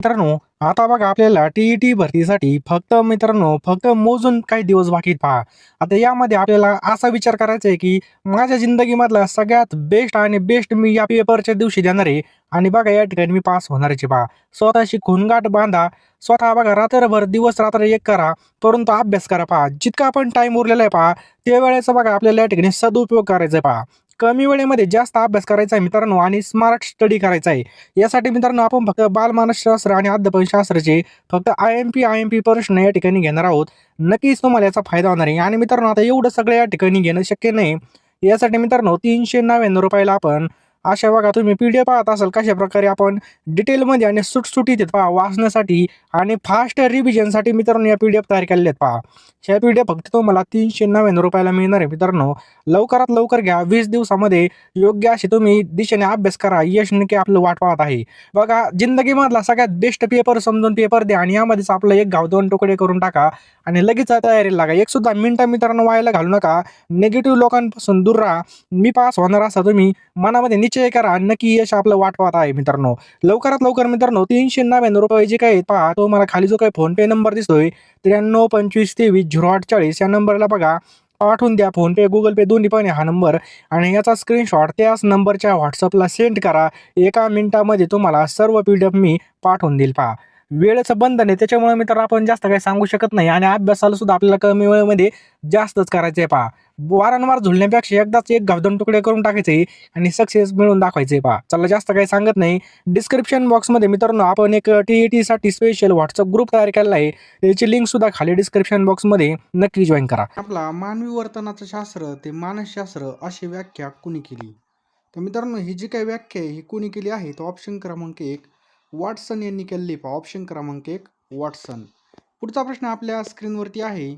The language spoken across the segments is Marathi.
मित्रांनो, आता बघा आपल्याला टी-ई-टी भरतीसाठी फक्त मोजून काही दिवस बाकी आहेत पहा. आता यामध्ये आपल्याला असा विचार करायचा आहे, की माझ्या जिंदगीमधला सगळ्यात बेस्ट आणि बेस्ट मी या पेपरच्या दिवशी देणार आहे आणि बघा या ठिकाणी मी पास होणारच आहे पहा. स्वतःशी खूणगाठ बांधा. स्वतः बघा रात्रभर, दिवस-रात्र एक करा, परंतु अभ्यास करा पहा. जितका आपण टाईम उरलेला आहे पहा, त्या वेळेचा बघा आपल्याला या ठिकाणी सदुपयोग करायचा आहे पहा. कमी वेळेमध्ये जास्त अभ्यास करायचा आहे मित्रांनो आणि स्मार्ट स्टडी करायचा आहे. यासाठी मित्रांनो आपण फक्त बालमानसशास्त्र आणि अध्यापनशास्त्राचे फक्त आय-एम-पी प्रश्न या ठिकाणी घेणार आहोत. नक्कीच तुम्हाला याचा फायदा होणार आहे आणि मित्रांनो आता एवढं सगळं या ठिकाणी घेणं शक्य नाही. यासाठी मित्रांनो ₹399 ला आपण अशा बघा तुम्ही पी-डी-एफ पाहत असाल कशाप्रकारे आपण डिटेलमध्ये आणि सुटसुटीत आहेत पहा वाचण्यासाठी आणि फास्ट रिव्हिजनसाठी मित्रांनो या पी-डी-एफ तयार केलेले आहेत पहा. ह्या पी-डी-एफ फक्त तुम्हाला ₹399 ला मिळणार आहे मित्रांनो. लवकरात लवकर घ्या. 20 दिवसामध्ये योग्य असे तुम्ही दिशेने अभ्यास करा. यश नक्की आपलं वाट पाहत आहे. बघा जिंदगीमधला सगळ्यात बेस्ट पेपर समजून पेपर द्या आणि यामध्येच आपलं एक घाव दोन तुकडे करून टाका आणि लगेच तयारीला लागा. एक सुद्धा मिनिटं मित्रांनो व्हायला घालू नका. निगेटिव्ह लोकांपासून दूर राहा. मी पास होणार असा तुम्ही मनामध्ये निश्चय करा. नक्की यश आपलं वाट पाहत आहे मित्रांनो. लवकरात लवकर मित्रांनो ₹399 जे काही आहेत पहा, तो मला खाली जो काही फोनपे नंबर दिसतोय 9325230840 या नंबरला बघा पाठवून द्या. फोनपे, गुगल पे दोन्ही पण आहे हा नंबर आणि याचा स्क्रीनशॉट त्याच नंबरच्या WhatsAppला सेंड करा. एका मिनिटामध्ये तुम्हाला सर्व पी-डी-एफ मी पाठवून देईल पहा. वेळेचं बंधन आहे त्याच्यामुळे मित्रांनो आपण जास्त काही सांगू शकत नाही आणि अभ्यासाला सुद्धा आपल्याला कमी वेळेमध्ये जास्तच करायचं आहे पहा. वारंवार झुलण्यापेक्षा एकदाच एक घाव दोन तुकडे करून टाकायचे आणि सक्सेस मिळवून दाखवायचे पहा. चला जास्त काही सांगत नाही. डिस्क्रिप्शन बॉक्समध्ये मित्रांनो आपण एक टी-ई-टीसाठी स्पेशल WhatsApp ग्रुप तयार केलेला आहे. त्याची लिंक सुद्धा खाली डिस्क्रिप्शन बॉक्समध्ये नक्की जॉईन करा. आपला मानवी वर्तनाचं शास्त्र ते मानसशास्त्र अशी व्याख्या कुणी केली? तर मित्रांनो ही जी काही व्याख्या आहे ही कुणी केली आहे तर ऑप्शन क्रमांक 1 वॉटसन यांनी केलेली पहा. ऑप्शन क्रमांक 1 वॉटसन. पुढचा प्रश्न आपल्या स्क्रीनवरती आहे.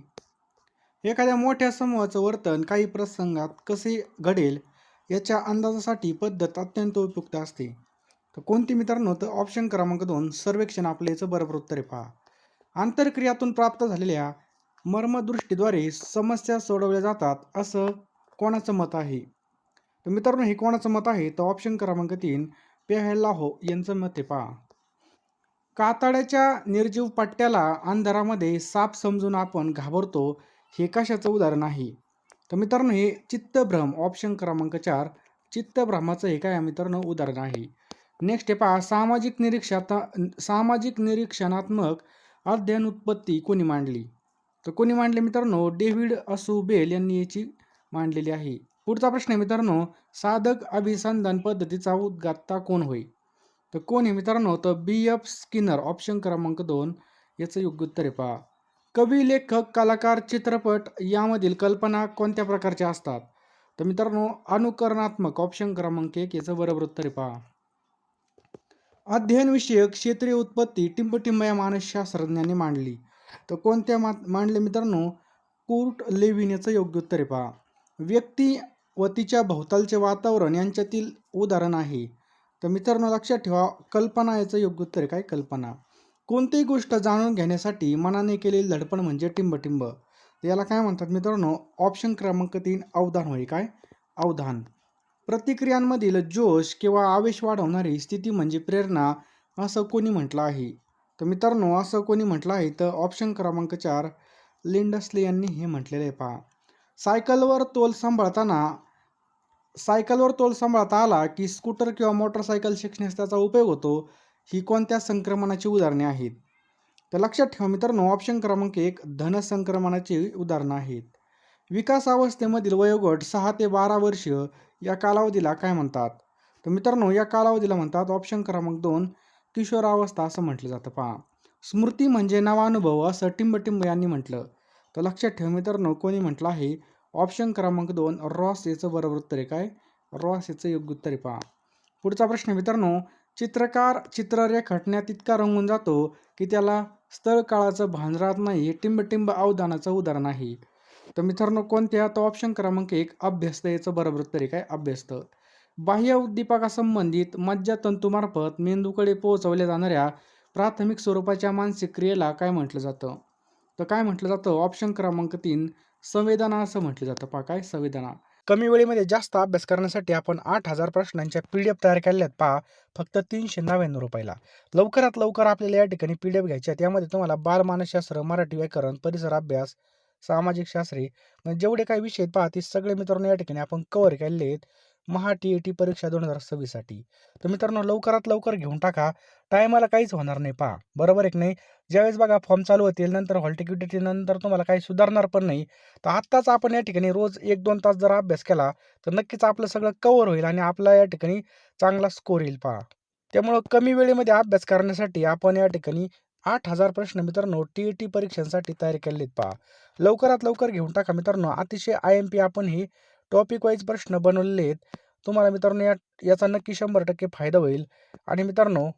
एखाद्या मोठ्या समूहाचं वर्तन काही प्रसंगात कसे घडेल याच्या अंदाजासाठी पद्धत अत्यंत उपयुक्त असते. तर कोणती मित्रांनो? तर ऑप्शन क्रमांक 2 सर्वेक्षण आपलं याचं बरोबर उत्तर आहे पहा. आंतरक्रियातून प्राप्त झालेल्या मर्मदृष्टीद्वारे समस्या सोडवल्या जातात असं कोणाचं मत आहे? तर मित्रांनो हे कोणाचं मत आहे? तर ऑप्शन क्रमांक 3 पेहलाहो यांचं मत आहे पहा. कातड्याच्या निर्जीव पट्ट्याला अंधारामध्ये साप समजून आपण घाबरतो हे कशाचं उदाहरण आहे? तर मित्रांनो हे चित्तभ्रम. ऑप्शन क्रमांक 4 चित्तभ्रमाचं हे काय मित्रांनो उदाहरण आहे. नेक्स्ट आहे पहा. सामाजिक निरीक्षणात्मक अध्ययन उत्पत्ती कोणी मांडली? तर कोणी मांडली मित्रांनो? डेव्हिड असुबेल यांनी याची मांडलेली आहे. पुढचा प्रश्न आहे मित्रांनो. साधक अभिसंधान पद्धतीचा उद्गाता कोण होय? तर कोण आहे मित्रांनो? तर B.F. स्किनर. ऑप्शन क्रमांक 2 याचं योग्य उत्तर आहे पहा. कवी, लेखक, कलाकार, चित्रपट यामधील कल्पना कोणत्या प्रकारच्या असतात? तर मित्रांनो अनुकरणात्मक. ऑप्शन क्रमांक 1 याचं बरोबर उत्तर आहे पहा. अध्ययनविषयक क्षेत्रीय उत्पत्ती टिंबटिंब या मानसशास्त्रज्ञांनी मांडली. तर कोणत्या मांडले मित्रांनो? कुर्ट लेव्हिन याचं योग्य उत्तर आहे पहा. व्यक्ती व तिच्या भोवतालचे वातावरण यांच्यातील उदाहरण आहे. तर मित्रांनो लक्षात ठेवा कल्पना याचं योग्य उत्तर आहे काय? कल्पना. कोणतीही गोष्ट जाणून घेण्यासाठी मनाने केलेली धडपड म्हणजे टिंबटिंब. याला काय म्हणतात मित्रांनो? ऑप्शन क्रमांक 3 अवधान होय काय? अवधान. प्रतिक्रियांमधील जोश किंवा आवेश वाढवणारी स्थिती म्हणजे प्रेरणा असं कोणी म्हटलं आहे? तर मित्रांनो असं कोणी म्हटलं आहे? तर ऑप्शन क्रमांक 4 लिंडस्ले यांनी हे म्हटलेलं आहे पहा. सायकलवर तोल सांभाळता आला की स्कूटर किंवा मोटरसायकल शिकण्यास त्याचा उपयोग होतो. ही कोणत्या संक्रमणाची उदाहरणे आहेत? तर लक्षात ठेवा मित्रांनो ऑप्शन क्रमांक 1 धनसंक्रमणाची उदाहरणं आहेत. विकासावस्थेमधील वयोगट 6 ते 12 वर्ष या कालावधीला काय म्हणतात? तर मित्रांनो या कालावधीला म्हणतात ऑप्शन क्रमांक 2 किशोरावस्था असं म्हटलं जातं पहा. स्मृती म्हणजे नवा अनुभव असं टिंबटिंब यांनी म्हटलं. तर लक्षात ठेवा मित्रांनो कोणी म्हटलं आहे? ऑप्शन क्रमांक 2 रॉस याचं बरोबर उत्तर आहे काय? रॉस याचं योग्य उत्तर आहे पहा. पुढचा प्रश्न मित्रांनो. चित्रकार चित्र रेखाटण्यात इतका रंगून जातो की त्याला स्थळ काळाचं भान राहत नाही हे टिंबटिंब अवधानाचं उदाहरण आहे. तर मित्रांनो कोणत्या? तर ऑप्शन क्रमांक 1 अभ्यस्त याचं बरोबर उत्तर आहे काय? अभ्यस्त. बाह्य उद्दीपकासंबंधित मज्जातंतूमार्फत मेंदूकडे पोहोचवल्या जाणाऱ्या प्राथमिक स्वरूपाच्या मानसिक क्रियेला काय म्हटलं जातं? तर काय म्हटलं जातं? ऑप्शन क्रमांक 3 संवेदना असं म्हटलं जातं पहा काय? संवेदना. कमी वेळेमध्ये जास्त अभ्यास करण्यासाठी आपण 8,000 प्रश्नांच्या PDF तयार केल्यात पहा, फक्त ₹399 ला. लवकरात लवकर आपल्याला या ठिकाणी PDF घ्यायच्या आहेत. यामध्ये तुम्हाला बालमानसशास्त्र, मराठी व्याकरण, परिसर अभ्यास, सामाजिक शास्त्रे म्हणजे जेवढे काही विषय आहेत पहा, ते सगळे मित्रांनो या ठिकाणी आपण कव्हर केलेले आहेत महा TET परीक्षा 2026 साठी. तर मित्रांनो लवकरात लवकर घेऊन टाका. टायमाला काहीच होणार नाही पहा. बरोबर आहे की नाही? ज्यावेळेस बघा फॉर्म चालू होतील, नंतर हॉल तिकीट नंतर तुम्हाला काही सुधारणार पण नाही. तर आत्ताच आपण या ठिकाणी रोज 1-2 तास जर अभ्यास केला, तर नक्कीच आपलं सगळं कव्हर होईल आणि आपला या ठिकाणी चांगला स्कोर येईल पहा. त्यामुळं कमी वेळेमध्ये अभ्यास करण्यासाठी आपण या ठिकाणी 8,000 प्रश्न मित्रांनो TET परीक्षांसाठी तयार केलेत पहा. लवकरात लवकर घेऊन टाका मित्रांनो. अतिशय IMP आपण हे टॉपिक वाईज प्रश्न बनवलेले आहेत. तुम्हाला मित्रांनो याचा नक्की 100% फायदा होईल. आणि मित्रांनो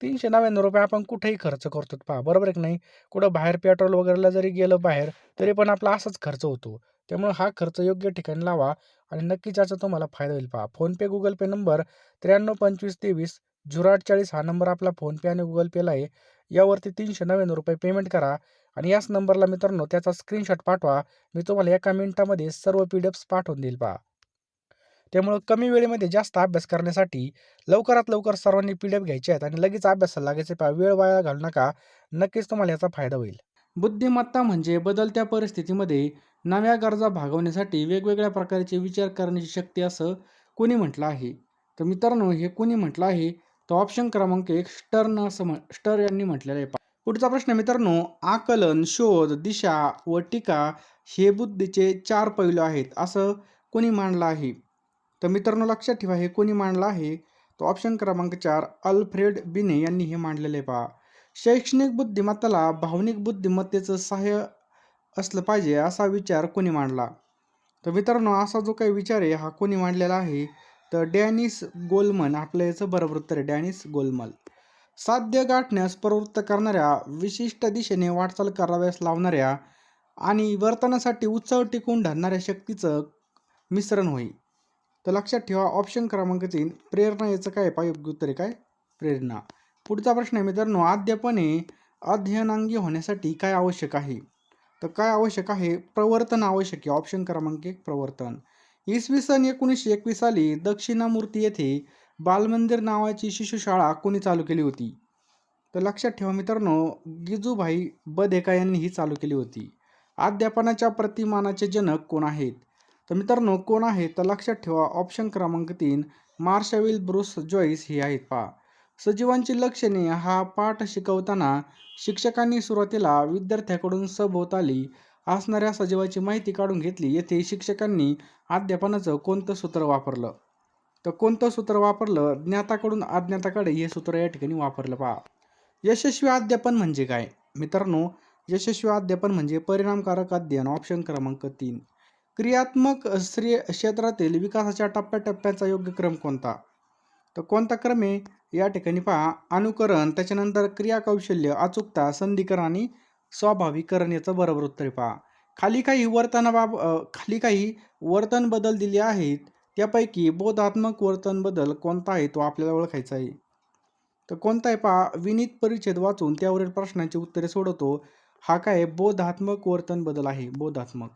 ₹399 आपण कुठेही खर्च करतो पहा. बरोबर आहे की नाही? कुठं बाहेर पेट्रोल वगैरेला जरी गेलं बाहेर, तरी पण आपला असाच खर्च होतो. त्यामुळे हा खर्च योग्य ठिकाणी लावा आणि नक्कीच याचा तुम्हाला फायदा होईल पहा. फोनपे, गुगल पे नंबर 9325230840 हा नंबर आपला फोनपे आणि गुगल पेला आहे. यावरती ₹399 पेमेंट करा आणि याच नंबरला मित्रांनो त्याचा स्क्रीनशॉट पाठवा. मी तुम्हाला एका मिनिटामध्ये सर्व PDFs पाठवून देईल पहा. त्यामुळं कमी वेळेमध्ये जास्त अभ्यास करण्यासाठी लवकरात लवकर सर्वांनी PDF घ्यायचे आहेत आणि लगेच अभ्यासाला लागायचे पहा. वेळ वाया घालू नका. नक्कीच तुम्हाला याचा फायदा होईल. बुद्धिमत्ता म्हणजे बदलत्या परिस्थितीमध्ये नव्या गरजा भागवण्यासाठी वेगवेगळ्या प्रकारचे विचार करण्याची शक्ती असं कोणी म्हटलं आहे? तर मित्रांनो हे कोणी म्हटलं आहे? तर ऑप्शन क्रमांक 1 स्टर यांनी म्हटलेलं आहे. पुढचा प्रश्न मित्रांनो, आकलन, शोध, दिशा व टीका हे बुद्धीचे 4 पैलू आहेत असं कोणी मांडलं आहे? तर मित्रांनो लक्षात ठेवा हे कोणी मांडलं आहे? तर ऑप्शन क्रमांक 4 अल्फ्रेड बिने यांनी हे मांडलेले आहे पहा. शैक्षणिक बुद्धिमत्तेला भावनिक बुद्धिमत्तेचं सहाय्य असलं पाहिजे असा विचार कोणी मांडला? तर मित्रांनो असा जो काही विचार आहे हा कोणी मांडलेला आहे? तर डॅनिस गोलमन. आपलं याचं बरोबर उत्तर आहे डॅनिस गोलमन. साध्य गाठण्यास प्रवृत्त करणाऱ्या, विशिष्ट दिशेने वाटचाल कराव्यास लावणाऱ्या आणि वर्तनासाठी उत्सव टिकवून धरणाऱ्या शक्तीचं मिश्रण होय. तर लक्षात ठेवा ऑप्शन क्रमांक 3 प्रेरणा. याचं काय आहे योग्य उत्तर आहे काय? प्रेरणा. पुढचा प्रश्न आहे मित्रांनो, अद्यापने अध्ययनांगी होण्यासाठी काय आवश्यक आहे? तर काय आवश्यक आहे? प्रवर्तन आवश्यक आहे. ऑप्शन क्रमांक 1 प्रवर्तन. इसवी सन 1921 साली दक्षिणामूर्ती येथे बालमंदिर नावाची शिशुशाळा कोणी चालू केली होती? तर लक्षात ठेवा मित्रांनो गिजूभाई बधेका यांनी ही चालू केली होती. अध्यापनाच्या प्रतिमानाचे जनक कोण आहेत? तर मित्रांनो कोण आहेत? तर लक्षात ठेवा ऑप्शन क्रमांक 3 मार्शाविल ब्रूस जॉईस हे आहेत पहा. सजीवांची लक्षणे हा पाठ शिकवताना शिक्षकांनी सुरुवातीला विद्यार्थ्याकडून सभोवताली असणाऱ्या सजीवाची माहिती काढून घेतली. येथे शिक्षकांनी अध्यापनाचं कोणतं सूत्र वापरलं? तर कोणतं सूत्र वापरलं? ज्ञाताकडून अज्ञाताकडे हे सूत्र या ठिकाणी वापरलं पहा. यशस्वी अध्यापन म्हणजे काय? मित्रांनो यशस्वी अध्यापन म्हणजे परिणामकारक अध्ययन. ऑप्शन क्रमांक 3. क्रियात्मक क्षेत्रातील विकासाच्या टप्प्याटप्प्याचा योग्य क्रम कोणता? तर कोणता क्रम आहे या ठिकाणी पहा. अनुकरण, त्याच्यानंतर क्रियाकौशल्य, अचूकता, संधिकरण आणि स्वाभाविकरण. याचं बरोबर उत्तर आहे पहा. खाली काही वर्तन बदल दिले आहेत. त्यापैकी बोधात्मक वर्तन बदल कोणता आहे तो आपल्याला ओळखायचा आहे. तर कोणता आहे पहा. विनीत परिच्छेद वाचून त्यावरील प्रश्नांची उत्तरे सोडवतो. हा काय बोधात्मक वर्तन बदल आहे. बोधात्मक.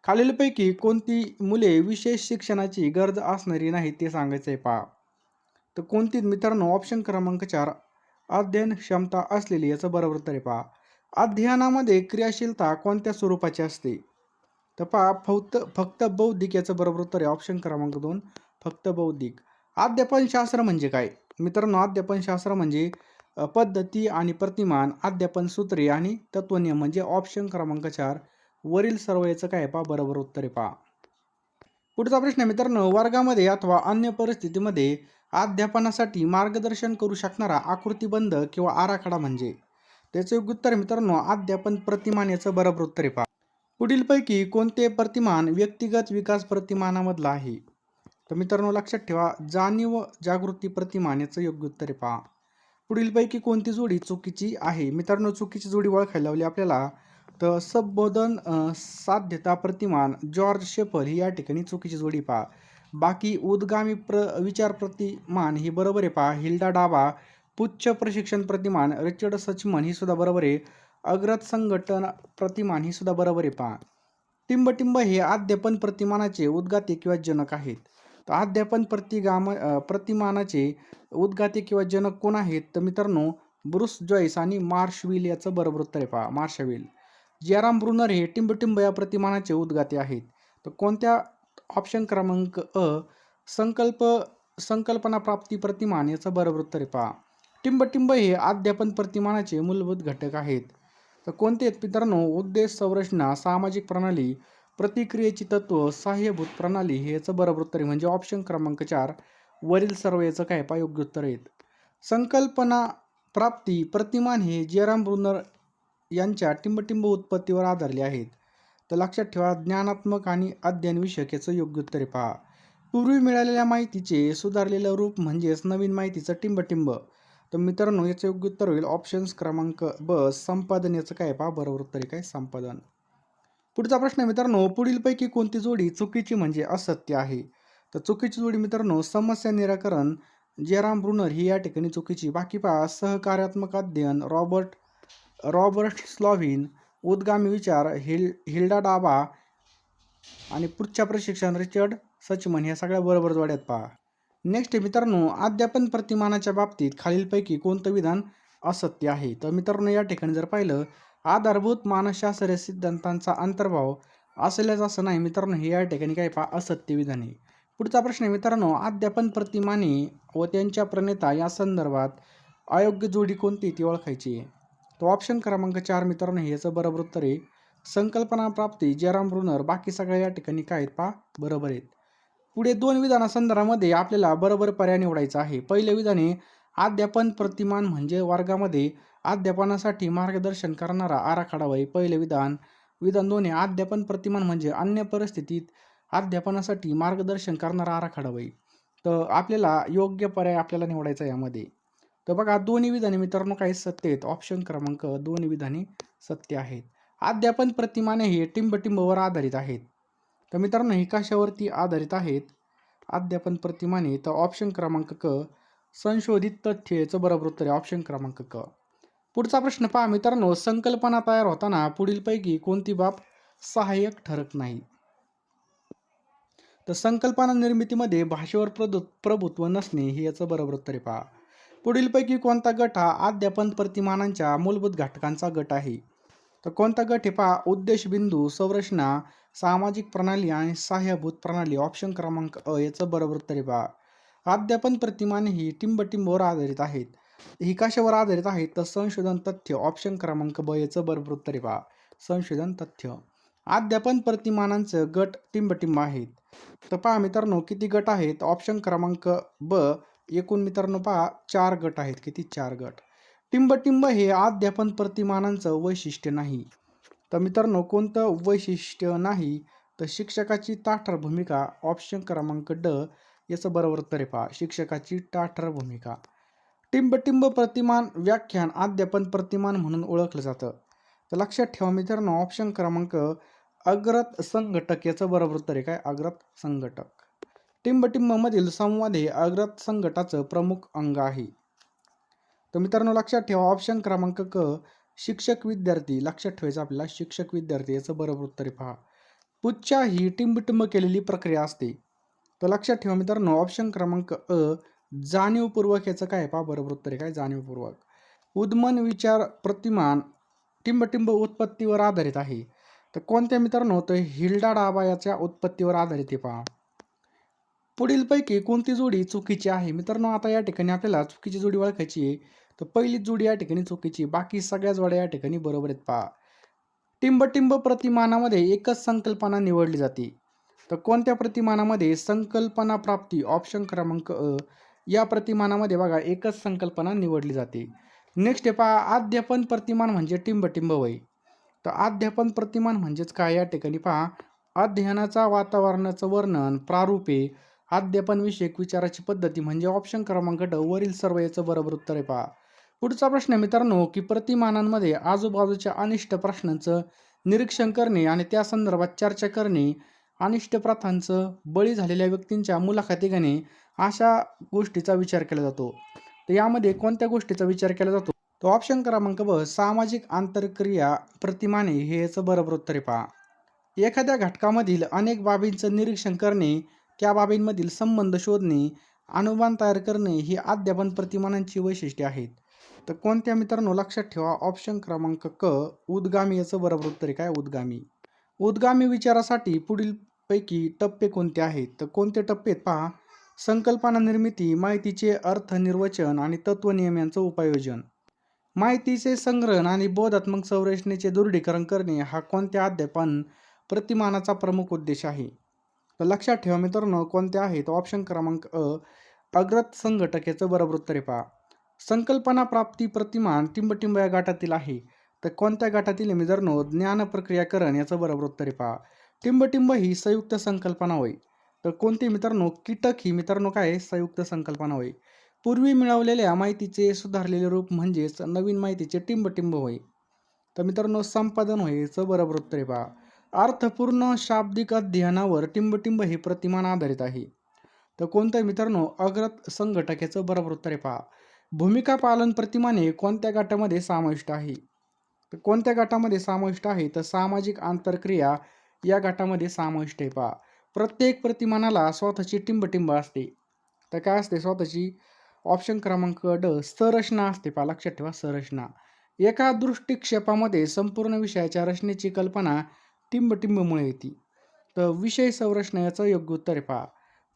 खालीलपैकी कोणती मुले विशेष शिक्षणाची गरज असणारी नाही ते सांगायचं आहे पहा. तर कोणती मित्रांनो ऑप्शन क्रमांक 4 अध्ययन क्षमता असलेली. याचं बरोबर उत्तर आहे पहा. अध्ययनामध्ये क्रियाशीलता कोणत्या स्वरूपाची असते? तर पहा फक्त बौद्धिक. याचं बरोबर उत्तर आहे ऑप्शन क्रमांक 2 फक्त बौद्धिक. अध्यापनशास्त्र म्हणजे काय? मित्रांनो अध्यापनशास्त्र म्हणजे पद्धती आणि प्रतिमान, अध्यापन सूत्रे आणि तत्वनियम. म्हणजे ऑप्शन क्रमांक 4 वरील सर्व. याचं काय पहा बरोबर उत्तर आहे पहा. पुढचा प्रश्न मित्रांनो, वर्गामध्ये अथवा अन्य परिस्थितीमध्ये अध्यापनासाठी मार्गदर्शन करू शकणारा आकृतिबंध किंवा आराखडा म्हणजे? त्याचं योग्य उत्तर मित्रांनो अध्यापन प्रतिमान. याचं बरोबर उत्तर आहे पहा. पुढीलपैकी कोणते प्रतिमान व्यक्तिगत विकास प्रतिमानामधलं आहे? तर मित्रांनो लक्षात ठेवा जाणीव जागृती प्रतिमान. याचं योग्य उत्तर आहे पहा. पुढीलपैकी कोणती जोडी चुकीची आहे? मित्रांनो चुकीची जोडी ओळखायला लावली आपल्याला. तर संबोधन साध्यता प्रतिमान जॉर्ज शेफर ही या ठिकाणी चुकीची जोडी पहा. बाकी उद्गामी विचार प्रतिमान ही बरोबर आहे पहा. हिल्डा डाबा. पुच्छ प्रशिक्षण प्रतिमान रिचर्ड सचमन ही सुद्धा बरोबर आहे. अग्रत संघटन प्रतिमान ही सुद्धा बरोबर आहे पहा. टिंबटिंब हे अद्यपन प्रतिमानाचे उद्गाते किंवा जनक आहेत. तर अद्यपन प्रतिमानाचे उद्गाते किंवा जनक कोण आहेत? तर मित्रांनो ब्रुस जॉईस आणि मार्शविल याचं बरोबर उत्तर आहे पहा, मार्शविल. जेराम ब्रुनर हे टिंबटिंब या प्रतिमानाचे उद्गाते आहेत. तर कोणत्या ऑप्शन क्रमांक संकल्पना प्राप्ती प्रतिमान याचं बरोबर उत्तर आहे पहा. टिंबटिंब हे अद्यपन प्रतिमानाचे मूलभूत घटक आहेत. तर कोणते आहेत मित्रांनो? उद्देश, संरचना, सामाजिक प्रणाली, प्रतिक्रियेची तत्व, सहाय्यभूत प्रणाली हे याचं बरोबर उत्तर आहे. म्हणजे ऑप्शन क्रमांक 4 वरील सर्व याचं काय पहा योग्य उत्तर आहेत. संकल्पना प्राप्ती प्रतिमान हे जेराम ब्रुनर यांच्या टिंबटिंब उत्पत्तीवर आधारले आहेत. तर लक्षात ठेवा, ज्ञानात्मक आणि अध्ययन विषयक याचं योग्य उत्तर आहे पहा. पूर्वी मिळालेल्या माहितीचे सुधारलेलं रूप म्हणजेच नवीन माहितीचं टिंबटिंब. तर मित्रांनो याचं योग्य उत्तर होईल ऑप्शन्स क्रमांक ब संपादन याचं काय पहा बरोबर उत्तर आहे काय संपादन. पुढचा प्रश्न मित्रांनो, पुढीलपैकी कोणती जोडी चुकीची म्हणजे असत्य आहे? तर चुकीची जोडी मित्रांनो समस्या निराकरण जेराम ब्रुनर ही या ठिकाणी चुकीची. बाकी पहा सहकार्यात्मक अध्ययन रॉबर्ट स्लॉव्हिन, उद्गामी विचार हिल्डा डाबा आणि पुढच्या प्रशिक्षण रिचर्ड सचमन ह्या सगळ्या बरोबर जोड्यात पहा. नेक्स्ट मित्रांनो, अध्यापन प्रतिमानाच्या बाबतीत खालीलपैकी कोणतं विधान असत्य आहे? तर मित्रांनो या ठिकाणी जर पाहिलं, आधारभूत मानसशास्त्रीय सिद्धांतांचा अंतर्भाव असल्याच असं नाही मित्रांनो, हे या ठिकाणी काय पहा असत्य विधान आहे. पुढचा प्रश्न आहे मित्रांनो, अध्यापन प्रतिमाने व त्यांच्या प्रणेता या संदर्भात अयोग्य जोडी कोणती ती ओळखायची आहे? तो ऑप्शन क्रमांक 4 मित्रांनो हे याचं बरोबर उत्तर आहे संकल्पना प्राप्ती जेराम ब्रुनर. बाकी सगळ्या या ठिकाणी काय आहेत पहा बरोबर आहेत. पुढे 2 विधानासंदर्भामध्ये आपल्याला बरोबर पर्याय निवडायचा आहे. पहिले विधान आहे अध्यापन प्रतिमान म्हणजे वर्गामध्ये अध्यापनासाठी मार्गदर्शन करणारा आराखडा वय. पहिले विधान. विधान 2 आहे अध्यापन प्रतिमान म्हणजे अन्य परिस्थितीत अध्यापनासाठी मार्गदर्शन करणारा आराखडा वय. तर आपल्याला योग्य पर्याय आपल्याला निवडायचा यामध्ये. तर बघा दोन्ही विधाने मित्रांनो काही सत्य आहेत. ऑप्शन क्रमांक 2 विधाने सत्य आहेत. अध्यापन प्रतिमाने हे टिंबटिंबवर आधारित आहेत. तर मित्रांनो ही कशावरती आधारित आहेत अध्यापन प्रतिमाने? तर ऑप्शन क्रमांक क संशोधित तथ्य याचं बरोबर उत्तर आहे ऑप्शन क्रमांक क. पुढचा प्रश्न पहा मित्रांनो, संकल्पना तयार होताना पुढीलपैकी कोणती बाब सहाय्यक ठरत नाही? तर संकल्पना निर्मितीमध्ये भाषेवर प्रभुत्व नसणे हे याचं बरोबर उत्तर आहे पहा. पुढीलपैकी कोणता गट हा अध्यापन प्रतिमानांच्या मूलभूत घटकांचा गट आहे? तर कोणता गट हे पहा उद्देश बिंदू, संरचना, सामाजिक प्रणाली आणि सहाय्यभूत प्रणाली. ऑप्शन क्रमांक अ याचं बरोबर उत्तर आहे पहा. अध्यापन प्रतिमाने ही टिंबटिंबवर आधारित आहेत. ही कशावर आधारित आहेत? तर संशोधन तथ्य. ऑप्शन क्रमांक ब याचं बरोबर उत्तर आहे पहा संशोधन तथ्य. अध्यापन प्रतिमानांचं गट टिंबटिंब आहेत. तर पहा मित्रांनो किती गट आहेत? ऑप्शन क्रमांक ब एकूण मित्रांनो पहा 4 गट आहेत. किती? 4 गट. टिंबटिंब हे अध्यापन प्रतिमानांचं वैशिष्ट्य नाही. तर मित्रांनो कोणतं वैशिष्ट्य नाही? तर शिक्षकाची ताठर भूमिका. ऑप्शन क्रमांक ड याचं बरोबर उत्तर आहे पहा शिक्षकाची ताठर भूमिका. टिंबटिंब प्रतिमान व्याख्यान अध्यापन प्रतिमान म्हणून ओळखलं जातं. तर लक्षात ठेवा मित्रांनो ऑप्शन क्रमांक अग्रत संघटक याचं बरोबर उत्तर आहे काय अग्रत संघटक. टिंबटिंबमधील संवाद हे अग्रत संघटाचं प्रमुख अंग आहे. तर मित्रांनो लक्षात ठेवा ऑप्शन क्रमांक क शिक्षक विद्यार्थी. लक्षात ठेवायचं आपल्याला शिक्षक विद्यार्थी याचं बरोबर उत्तर आहे पहा. पुच्छा ही टिंबटिंब केलेली प्रक्रिया असते. तर लक्षात ठेवा मित्रांनो ऑप्शन क्रमांक अ जाणीवपूर्वक याचं काय पहा बरोबर उत्तर आहे काय जाणीवपूर्वक. उद्मन विचार प्रतिमान टिंबटिंब उत्पत्तीवर आधारित आहे. तर कोणत्या मित्रांनो? तर हिल्डा डाबा याच्या उत्पत्तीवर आधारित आहे पहा. पुढीलपैकी कोणती जोडी चुकीची आहे? मित्रांनो आता या ठिकाणी आपल्याला चुकीची जोडी ओळखायची आहे. तर पहिली जोडी या ठिकाणी चुकीची. बाकी सगळ्या जोड्या या ठिकाणी बरोबर आहेत पहा. टिंबटिंब प्रतिमानामध्ये एकच संकल्पना निवडली जाते. तर कोणत्या प्रतिमानामध्ये? संकल्पना प्राप्ती. ऑप्शन क्रमांक अ या प्रतिमानामध्ये बघा एकच संकल्पना निवडली जाते. नेक्स्ट आहे पहा अध्यापन प्रतिमान म्हणजे टिंबटिंब वय. तर अध्यापन प्रतिमान म्हणजेच काय? या ठिकाणी पहा अध्ययनाचा वातावरणाचं वर्णन, प्रारूपे, अध्यापन विषयक विचाराची पद्धती म्हणजे ऑप्शन क्रमांक ड वरील सर्व याचं बरोबर उत्तर आहे पहा. पुढचा प्रश्न मित्रांनो की प्रतिमानांमध्ये आजूबाजूच्या अनिष्ट प्रश्नांचं निरीक्षण करणे आणि त्या संदर्भात चर्चा करणे, अनिष्ट प्रथांचं बळी झालेल्या व्यक्तींच्या मुलाखती घेणे अशा गोष्टीचा विचार केला जातो. तर यामध्ये कोणत्या गोष्टीचा विचार केला जातो? तो ऑप्शन क्रमांक ब सामाजिक आंतरक्रिया प्रतिमाने हे याचं बरोबर उत्तर आहे पहा. एखाद्या घटकामधील अनेक बाबींचं निरीक्षण करणे, त्या बाबींमधील संबंध शोधणे, अनुमान तयार करणे ही अध्यापन प्रतिमानांची वैशिष्ट्ये आहेत. तर कोणत्या मित्रांनो लक्षात ठेवा. ऑप्शन क्रमांक क उद्गामी. याचं बरोबर उत्तर आहे काय उद्गामी. उद्गामी विचारासाठी पुढील पैकी टप्पे कोणते आहेत? तर कोणते टप्पे आहेत पहा. संकल्पना निर्मिती, माहितीचे अर्थ निर्वचन आणि तत्वनियम यांचं उपयोजन. माहितीचे संग्रहण आणि बोधात्मक संरचनेचे दृढीकरण करणे हा कोणत्या अध्यापन प्रतिमानाचा प्रमुख उद्देश आहे? तर लक्षात ठेवा मित्रांनो कोणते आहेत. ऑप्शन क्रमांक अ अग्रत संघटक. याचं बरोबर उत्तर आहे पहा. संकल्पना प्राप्ती प्रतिमान टिंबटिंब या गटातील आहे. तर कोणत्या गटातील मित्रांनो ज्ञान प्रक्रियाकरण. याचं बरोबर उत्तर आहे पहा. टिंबटिंब ही संयुक्त संकल्पना होय. तर कोणती मित्रांनो कीटक ही मित्रांनो काय संयुक्त संकल्पना होय. पूर्वी मिळवलेल्या माहितीचे सुधारलेले रूप म्हणजेच नवीन माहितीचे टिंबटिंब होय. तर मित्रांनो संपादन होय. याचं बरोबर उत्तर आहे पहा. अर्थपूर्ण शाब्दिक अध्ययनावर टिंबटिंब हे प्रतिमान आधारित आहे. तर कोणतं मित्रांनो अग्रत संघटक. याचं बरोबर उत्तर आहे पहा. भूमिका पालन प्रतिमाने कोणत्या गटामध्ये समाविष्ट आहे? तर कोणत्या गटामध्ये समाविष्ट आहे? तर सामाजिक आंतरक्रिया या गटामध्ये समाविष्ट आहे पहा. प्रत्येक प्रतिमानाला स्वतःची टिंबटिंब असते. तर काय असते स्वतःची? ऑप्शन क्रमांक ड संरचना असते पहा. लक्षात ठेवा संरचना. एका दृष्टिक्षेपामध्ये संपूर्ण विषयाच्या रचनेची कल्पना टिंबटिंबमुळे येते. तर विषय संरचना याचं योग्य उत्तर आहे पहा.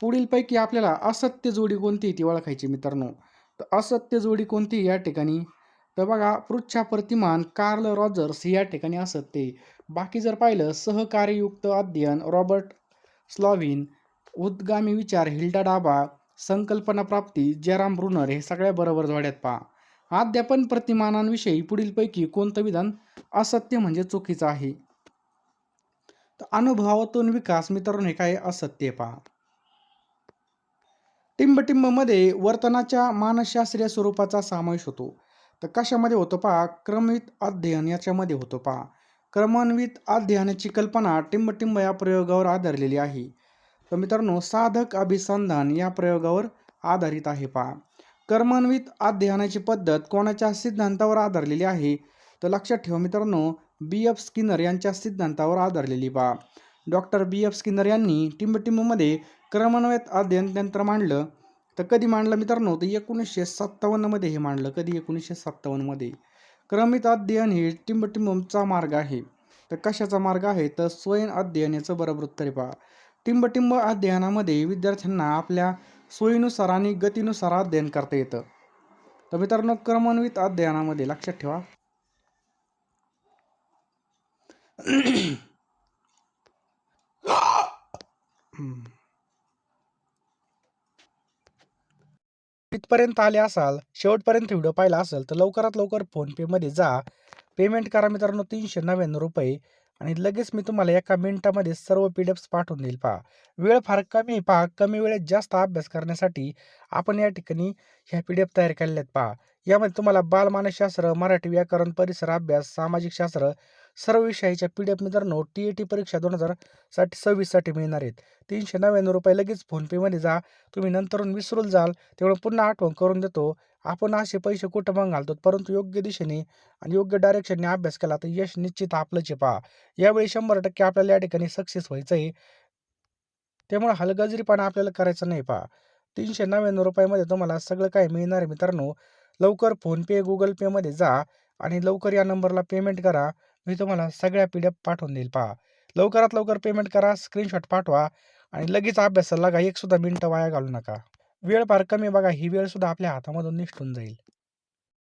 पुढीलपैकी आपल्याला असत्य जोडी कोणती ती ओळखायची मित्रांनो. तर असत्य जोडी कोणती या ठिकाणी? तर बघा पृच्छा प्रतिमान कार्ल रॉजर्स या ठिकाणी असत्य. बाकी जर पाहिलं सहकार्ययुक्त अध्ययन रॉबर्ट स्लॉव्हिन, उद्गामी विचार हिल्डा डाबा, संकल्पना प्राप्ती जेराम ब्रुनर हे सगळ्या बरोबर जोड्यात पहा. अध्यापन प्रतिमानांविषयी पुढीलपैकी कोणतं विधान असत्य म्हणजे चुकीचं आहे? तर अनुभवातून विकास मित्रांनो हे काय असत्य पहा. टिंबटिंबमध्ये वर्तनाच्या मानसशास्त्रीय स्वरूपाचा समावेश होतो. तर कशामध्ये होतो पहा. क्रमित अध्ययन याच्यामध्ये होतो पहा. क्रमान्वित अध्ययनाची कल्पना टिंबटिंब या प्रयोगावर आधारलेली आहे. तर मित्रांनो साधक अभिसंधान या प्रयोगावर आधारित आहे पहा. क्रमान्वित अध्ययनाची पद्धत कोणाच्या सिद्धांतावर आधारलेली आहे? तर लक्षात ठेवा मित्रांनो B.F. स्किनर यांच्या सिद्धांतावर आधारलेली पहा. Doctor B.F. स्किनर यांनी टिंबटिंबमध्ये क्रमान्वित अध्ययन तंत्र मांडलं. तर कधी मांडलं मित्रांनो? तर 1957 मध्ये हे मांडलं. कधी? 1957 मध्ये. क्रमित अध्ययन हे टिंबटिंबचा मार्ग आहे. तर कशाचा मार्ग आहे? तर स्वयं अध्ययन. याचं बरोबर उत्तर आहे पहा. टिंबटिंब अध्ययनामध्ये विद्यार्थ्यांना आपल्या सोयीनुसार आणि गतीनुसार अध्ययन करता येतं. तर मित्रांनो क्रमान्वित अध्ययनामध्ये लक्षात ठेवा. इथपर्यंत आले असाल, शेवटपर्यंत व्हिडिओ पाहिला असेल तर लवकरात लवकर फोनपेमध्ये जा, पेमेंट करा मित्रांनो 399 रुपये आणि लगेच मी तुम्हाला एका मिनिटामध्ये सर्व PDF पाठवून देईल पहा. वेळ फार कमी आहे पहा. कमी वेळेत जास्त अभ्यास करण्यासाठी आपण या ठिकाणी ह्या PDF तयार केलेल्या आहेत पहा. यामध्ये तुम्हाला बालमानसशास्त्र, मराठी व्याकरण, परिसर अभ्यास, सामाजिक शास्त्र सर्व विषयाच्या PDF मित्रांनो TET परीक्षा 2026 साठी मिळणार आहेत. 399 रुपये. लगेच फोनपेमध्ये जा. तुम्ही नंतरून विसरून जाल तेवढं पुन्हा आठवण करून देतो. आपण असे पैसे कुठं मग घालतो, परंतु योग्य दिशेने आणि योग्य डायरेक्शनने अभ्यास केला तर यश निश्चित आपलंच आहे पहा. यावेळी 100% आपल्याला या ठिकाणी सक्सेस व्हायचं आहे. त्यामुळे हलगर्जीपणा आपल्याला करायचं नाही पहा. 399 रुपयामध्ये तुम्हाला सगळं काही मिळणार आहे मित्रांनो. लवकर फोनपे, गुगल पेमध्ये जा आणि लवकर या नंबरला पेमेंट करा. मी तुम्हाला सगळ्या PDF पाठवून देईल पहा. लवकरात लवकर पेमेंट करा, स्क्रीनशॉट पाठवा आणि लगेच अभ्यासाला लागा. एक सुद्धा मिनिटं वाया घालू नका. वेळ फार कमी बघा. ही वेळ सुद्धा आपल्या हातामधून निसटून जाईल.